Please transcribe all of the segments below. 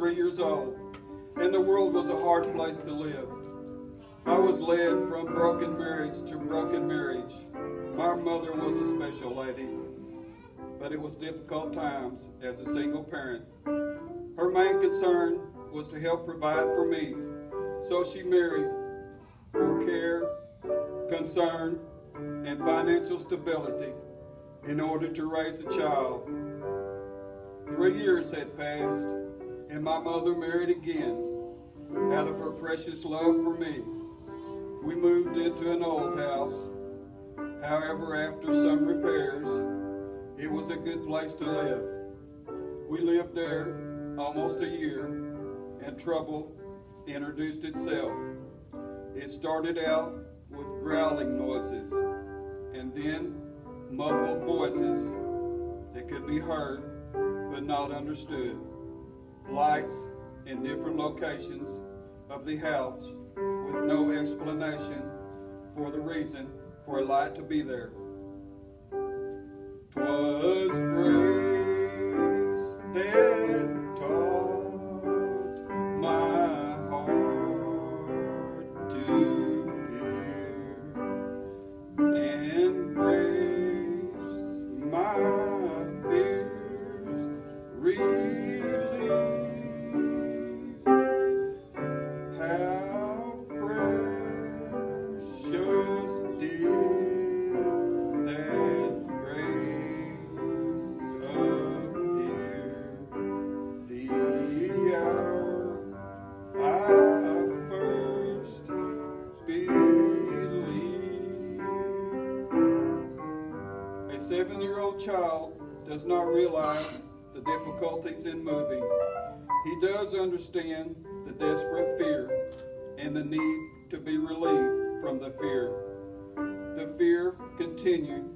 3 years old, and the world was a hard place to live. I was led from broken marriage to broken marriage. My mother was a special lady, but it was difficult times as a single parent. Her main concern was to help provide for me, so she married for care, concern, and financial stability in order to raise a child. 3 years had passed, and my mother married again out of her precious love for me. We moved into an old house. However, after some repairs, it was a good place to live. We lived there almost a year, and trouble introduced itself. It started out with growling noises, and then muffled voices that could be heard but not understood. Lights in different locations of the house with no explanation for the reason for a light to be there. 'Twas grace that taught my heart to fear, and grace my fears relieved. How precious did that grace appear, the hour I first believed. A 7-year-old child does not realize the difficulties in moving. He does understand the desperate fear and the need to be relieved from the fear. The fear continued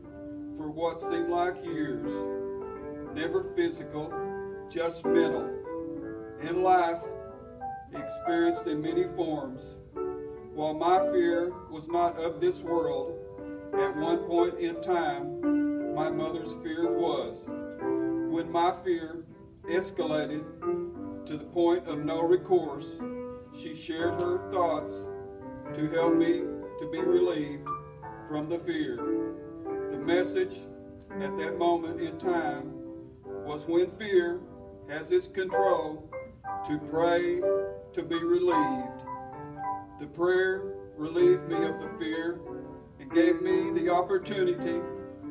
for what seemed like years, never physical, just mental, and life experienced in many forms. While my fear was not of this world, at one point in time, my mother's fear was. When my fear escalated to the point of no recourse, she shared her thoughts to help me to be relieved from the fear. The message at that moment in time was, when fear has its control, to pray to be relieved. The prayer relieved me of the fear and gave me the opportunity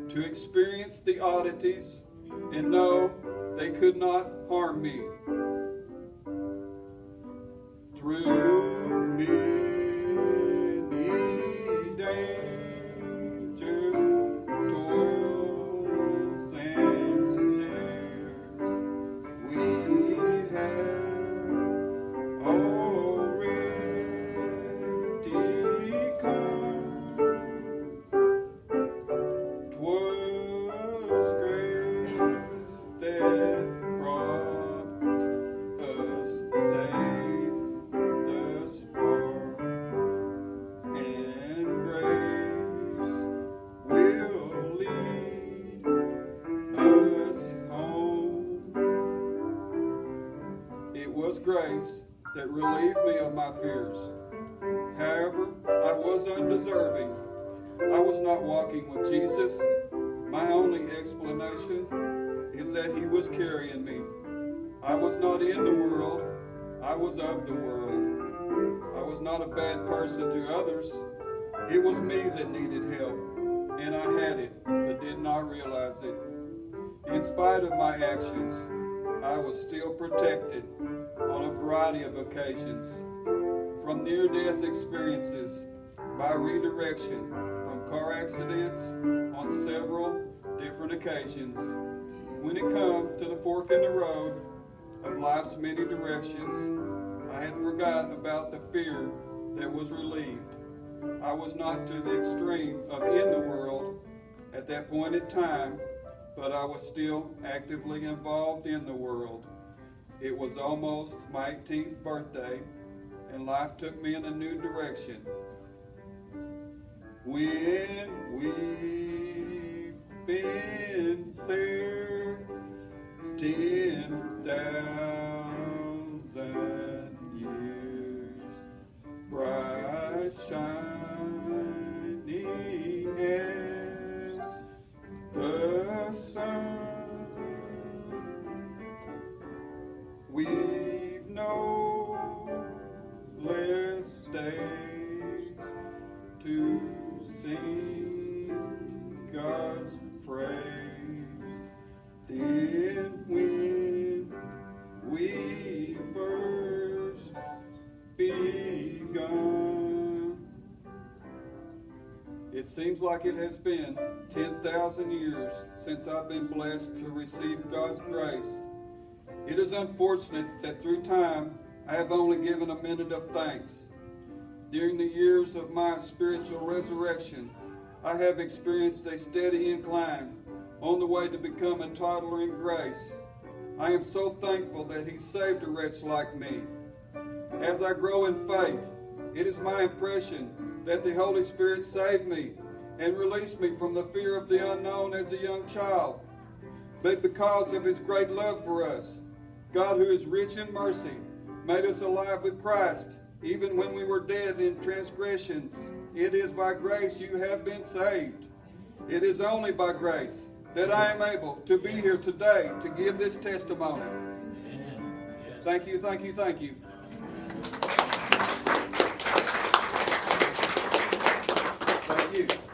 to experience the oddities and know they could not harm me. Through many dangers, toils, and snares, we have already come. 'Twas grace that brought us safe thus far, and grace will lead us home. It was grace that relieved me of my fears. However, I was undeserving. I was not walking with Jesus. My only explanation is that he was carrying me. I was not in the world. I was of the world. I was not a bad person to others. It was me that needed help, and I had it, but did not realize it. In spite of my actions, I was still protected on a variety of occasions, from near-death experiences, by redirection, from car accidents on several different occasions. When it comes to the fork in the road of life's many directions, I had forgotten about the fear that was relieved. I was not to the extreme of in the world at that point in time, but I was still actively involved in the world. It was almost my 18th birthday, and life took me in a new direction. When we've been there 10,000 It seems like it has been 10,000 years since I've been blessed to receive God's grace. It is unfortunate that through time I have only given a minute of thanks. During the years of my spiritual resurrection, I have experienced a steady incline on the way to become a toddler in grace. I am so thankful that He saved a wretch like me. As I grow in faith, it is my impression that the Holy Spirit saved me and released me from the fear of the unknown as a young child. But because of His great love for us, God, who is rich in mercy, made us alive with Christ, even when we were dead in transgression. It is by grace you have been saved. It is only by grace that I am able to be here today to give this testimony. Thank you, thank you, thank you. Thank you.